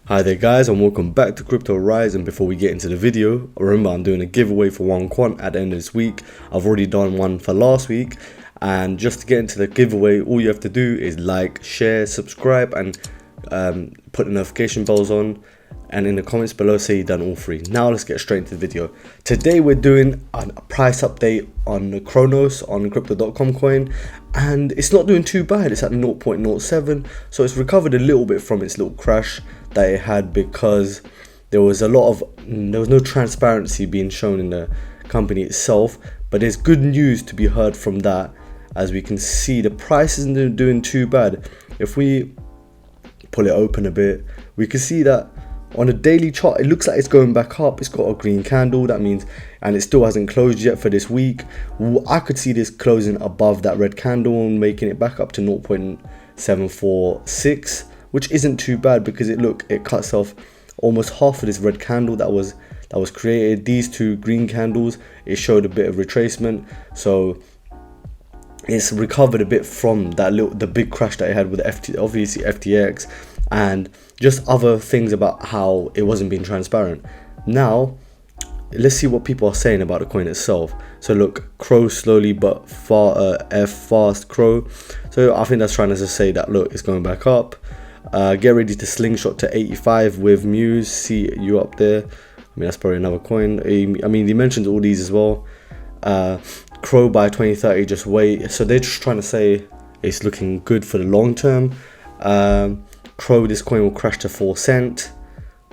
Hi there guys, and welcome back to Crypto Rise. And before we get into the video, remember I'm doing a giveaway for one quant at the end of this week. I've already done one for last week, and just to get into the giveaway, all you have to do is like, share, subscribe, and put the notification bells on, and in the comments below say you've done all three. Now let's get straight into the video. Today we're doing a price update on the Chronos on crypto.com coin, and it's not doing too bad. It's at 0.07, so it's recovered a little bit from its little crash that it had, because there was no transparency being shown in the company itself. But there's good news to be heard from that. As we can see, the price isn't doing too bad. If we pull it open a bit, we can see that on a daily chart it looks like it's going back up. It's got a green candle, that means, and it still hasn't closed yet for this week. I could see this closing above that red candle and making it back up to 0.746, which isn't too bad, because it cuts off almost half of this red candle that was created. These two green candles, it showed a bit of retracement, so it's recovered a bit from the big crash that it had with obviously FTX, and just other things about how it wasn't being transparent. Now let's see what people are saying about the coin itself. So look, crow slowly but fast crow. So I think that's trying to say that look, it's going back up. Get ready to slingshot to 85 with Muse. See you up there. I mean, that's probably another coin. I mean, he mentions all these as well. Crow by 2030, just wait. So they're just trying to say it's looking good for the long term. Crow, this coin will crash to 4 cent.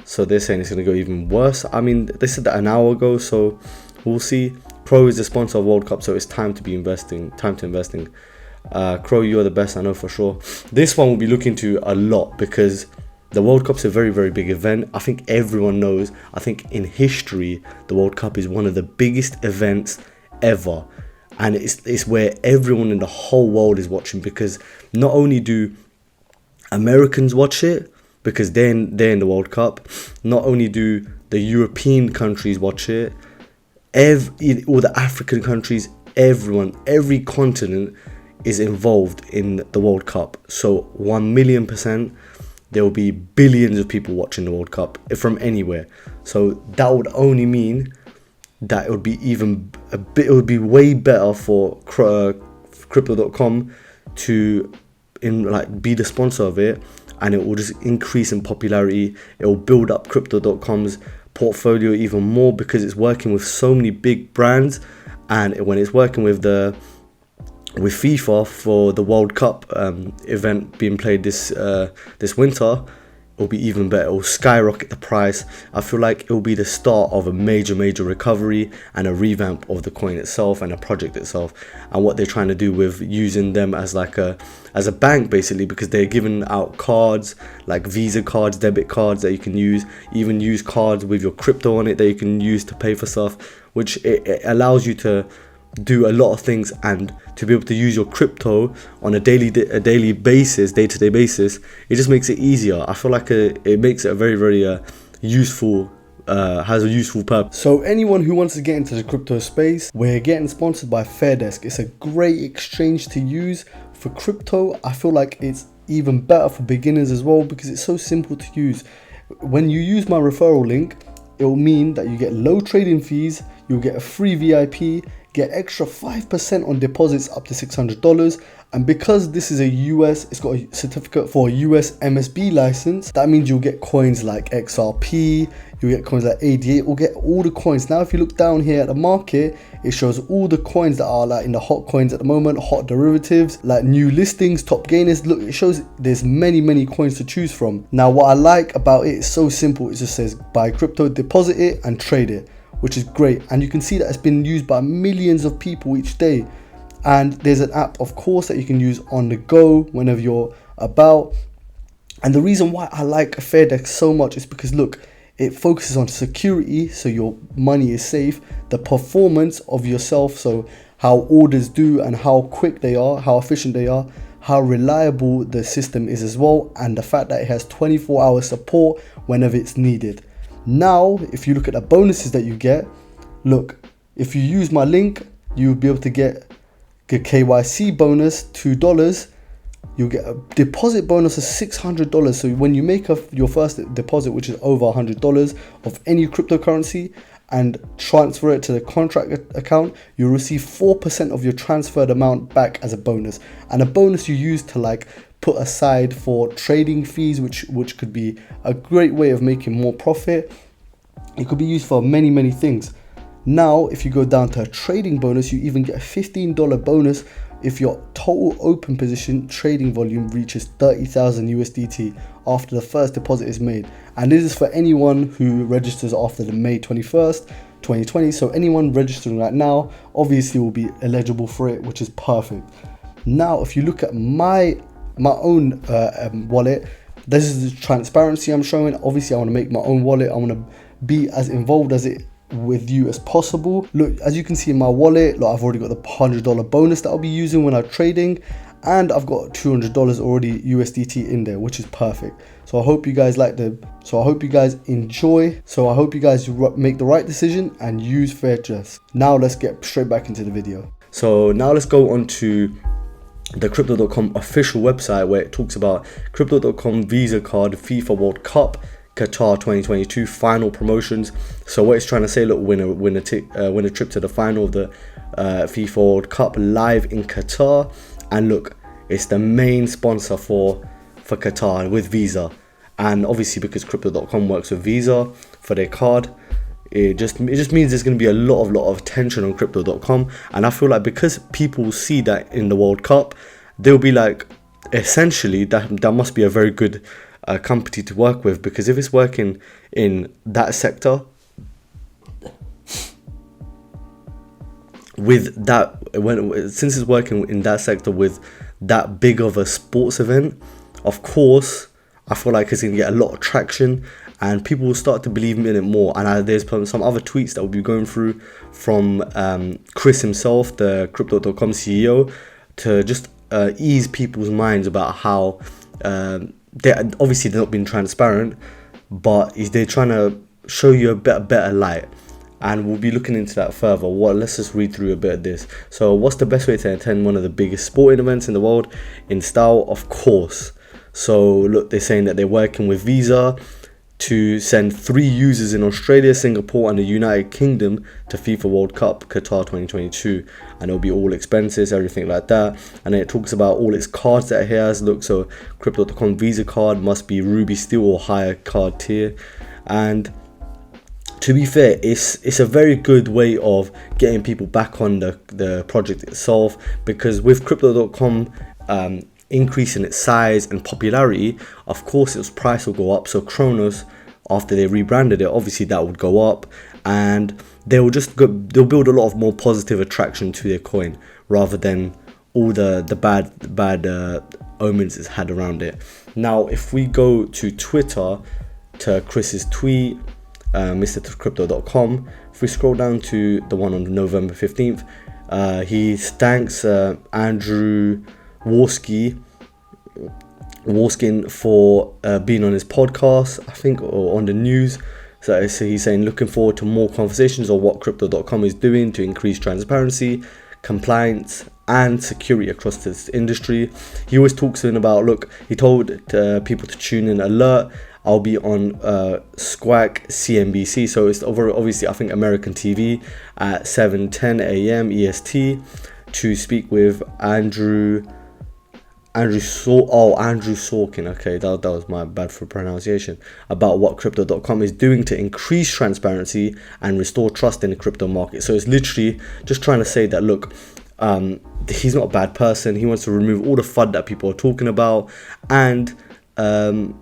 So they're saying it's going to go even worse. I mean, they said that an hour ago, so we'll see. Crow is the sponsor of World Cup, so it's time to be investing. Crow, you are the best, I know for sure. This one will be looking to a lot, because the World Cup's a very, very big event. I think everyone knows. I think in history, the World Cup is one of the biggest events ever. And it's where everyone in the whole world is watching, because not only do Americans watch it, because they're in the World Cup, not only do the European countries watch it, all the African countries, every continent is involved in the World Cup. So 1,000,000%, there will be billions of people watching the World Cup from anywhere. So that would only mean that it would be way better for crypto.com to be the sponsor of it, and it will just increase in popularity. It will build up crypto.com's portfolio even more, because it's working with so many big brands, and when it's working with FIFA for the World Cup event being played this winter, it'll be even better. It'll skyrocket the price. I feel like it'll be the start of a major recovery and a revamp of the coin itself and the project itself, and what they're trying to do with using them as a bank, basically, because they're giving out cards like Visa cards, debit cards that you can use, even use cards with your crypto on it that you can use to pay for stuff, which it allows you to do a lot of things, and to be able to use your crypto on a day-to-day basis. It just makes it easier. I feel like it makes it a very useful, has a useful purpose. So anyone who wants to get into the crypto space, we're getting sponsored by FairDesk. It's a great exchange to use for crypto. I feel like it's even better for beginners as well, because it's so simple to use. When you use my referral link, it will mean that you get low trading fees, you'll get a free VIP, get extra 5% on deposits up to $600. And because this is it's got a certificate for a US MSB license, that means you'll get coins like XRP, you'll get coins like ADA, you'll get all the coins. Now if you look down here at the market, it shows all the coins that are in the hot coins at the moment, hot derivatives, like new listings, top gainers. Look, it shows there's many coins to choose from. Now what I like about it is so simple. It just says buy crypto, deposit it, and trade it, which is great. And you can see that it's been used by millions of people each day. And there's an app, of course, that you can use on the go whenever you're about. And the reason why I like FairDesk so much is because look, it focuses on security, so your money is safe, the performance of yourself, so how orders do and how quick they are, how efficient they are, how reliable the system is as well, and the fact that it has 24-hour support whenever it's needed. Now, if you look at the bonuses that you get, look, if you use my link, you'll be able to get the KYC bonus $2, you'll get a deposit bonus of $600. So when you make your first deposit, which is over $100 of any cryptocurrency, and transfer it to the contract account, you'll receive 4% of your transferred amount back as a bonus. And a bonus you use to like put aside for trading fees, which could be a great way of making more profit. It could be used for many things. Now, if you go down to a trading bonus, you even get a $15 bonus if your total open position trading volume reaches 30,000 USDT after the first deposit is made. And this is for anyone who registers after the May 21st, 2020. So anyone registering right now obviously will be eligible for it, which is perfect. Now, if you look at my own wallet, this is the transparency I'm showing. Obviously, I want to make my own wallet. I want to be as involved with you as possible. Look, as you can see in my wallet, look, I've already got the $100 bonus that I'll be using when I'm trading, and I've got $200 already USDT in there, which is perfect. So I hope you guys I hope you guys enjoy. So I hope you guys make the right decision and use FairDesk. Now let's get straight back into the video. So now let's go on to the Crypto.com official website, where it talks about Crypto.com Visa card FIFA World Cup Qatar 2022 final promotions. So what it's trying to say, look, win a trip to the final of the FIFA World Cup live in Qatar, and look, it's the main sponsor for Qatar with Visa. And obviously, because Crypto.com works with Visa for their card, it just means there's going to be a lot of attention on Crypto.com. And I feel like because people see that in the World Cup, they'll be like, essentially that must be a very good company to work with, because if it's working in that sector with that, since it's working in that sector with that big of a sports event, of course I feel like it's going to get a lot of traction and people will start to believe in it more. And there's some other tweets that will be going through from Chris himself, the Crypto.com CEO, to just ease people's minds about how they're not being transparent, but they're trying to show you a better light. And we'll be looking into that further. Let's just read through a bit of this. So what's the best way to attend one of the biggest sporting events in the world? In style, of course. So look, they're saying that they're working with Visa to send 3 users in Australia, Singapore and the United Kingdom to FIFA World Cup Qatar 2022, and it'll be all expenses, everything like that. And then it talks about all its cards that it has. Look, so Crypto.com Visa card must be Ruby Steel or higher card tier. And to be fair, it's a very good way of getting people back on the project itself, because with Crypto.com increasing its size and popularity, of course its price will go up. So Chronos, after they rebranded it, obviously that would go up, and they'll build a lot of more positive attraction to their coin, rather than all the bad omens it's had around it. Now if we go to Twitter, to Chris's tweet, Mr.Crypto.com, if we scroll down to the one on November 15th, he thanks Andrew Worskin for being on his podcast, I think, or on the news. So he's saying, looking forward to more conversations on what Crypto.com is doing to increase transparency, compliance and security across this industry. He always talks about, look, he told people to tune in alert. I'll be on Squawk CNBC, so it's obviously I think American TV at 7:10 a.m. EST to speak with Andrew Sorkin. Okay, that was my bad for pronunciation. About what Crypto.com is doing to increase transparency and restore trust in the crypto market. So it's literally just trying to say that, look, he's not a bad person. He wants to remove all the FUD that people are talking about, and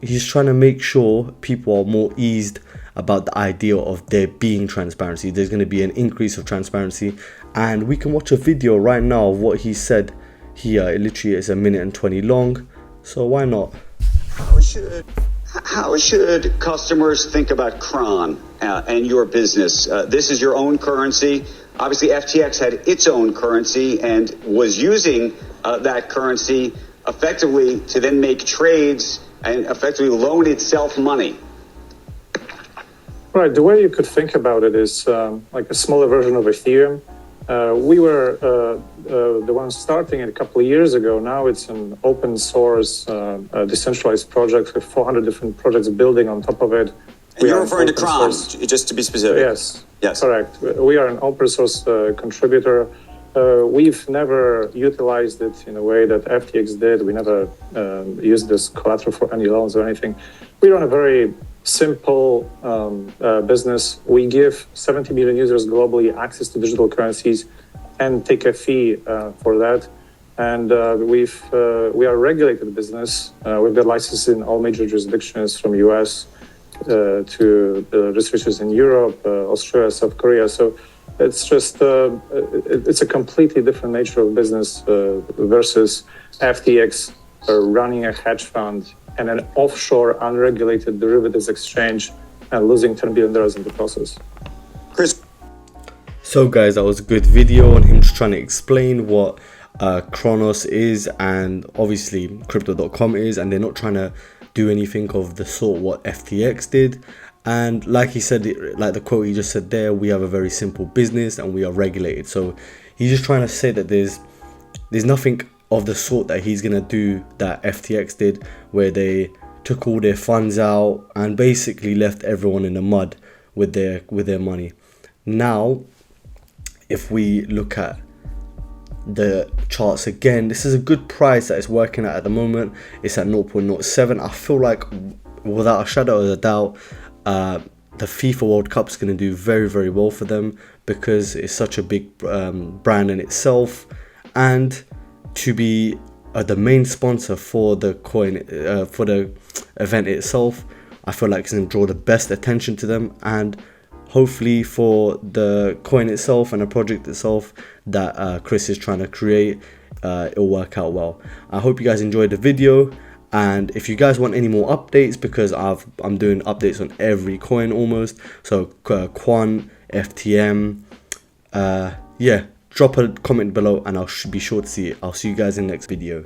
he's trying to make sure people are more eased about the idea of there being transparency. There's going to be an increase of transparency, and we can watch a video right now of what he said here. It literally is 1:20 long, so why not? How should customers think about Chron and your business? This is your own currency. Obviously, FTX had its own currency and was using that currency effectively to then make trades and effectively loan itself money. Right. The way you could think about it is like a smaller version of Ethereum. We were the ones starting it a couple of years ago. Now it's an open source, decentralized project with 400 different projects building on top of it. And you're referring to Chronos, just to be specific. Yes. Yes. Correct. We are an open source contributor. We've never utilized it in a way that FTX did. We never used this collateral for any loans or anything. We run a very simple business. We give 70 million users globally access to digital currencies and take a fee for that. And we are a regulated business. We've got licenses in all major jurisdictions from US to researchers in Europe, Australia, South Korea. So it's just, it's a completely different nature of business versus FTX running a hedge fund and an offshore unregulated derivatives exchange and losing $10 billion in the process. Chris. So guys, that was a good video on him just trying to explain what Chronos is and obviously crypto.com is, and they're not trying to do anything of the sort what FTX did. And like he said, like the quote he just said there, we have a very simple business and we are regulated. So he's just trying to say that there's nothing of the sort that he's gonna do that FTX did, where they took all their funds out and basically left everyone in the mud with their money. Now, if we look at the charts again, this is a good price that it's working at the moment. It's at 0.07. I feel like without a shadow of a doubt, the FIFA World Cup is going to do very, very well for them because it's such a big brand in itself, and to be the main sponsor for the coin, for the event itself, I feel like it's going to draw the best attention to them, and hopefully for the coin itself and the project itself that Chris is trying to create, it'll work out well. I hope you guys enjoyed the video, and if you guys want any more updates, because I'm doing updates on every coin almost, so Quant, FTM, yeah, drop a comment below and I'll be sure to see it. I'll see you guys in the next video.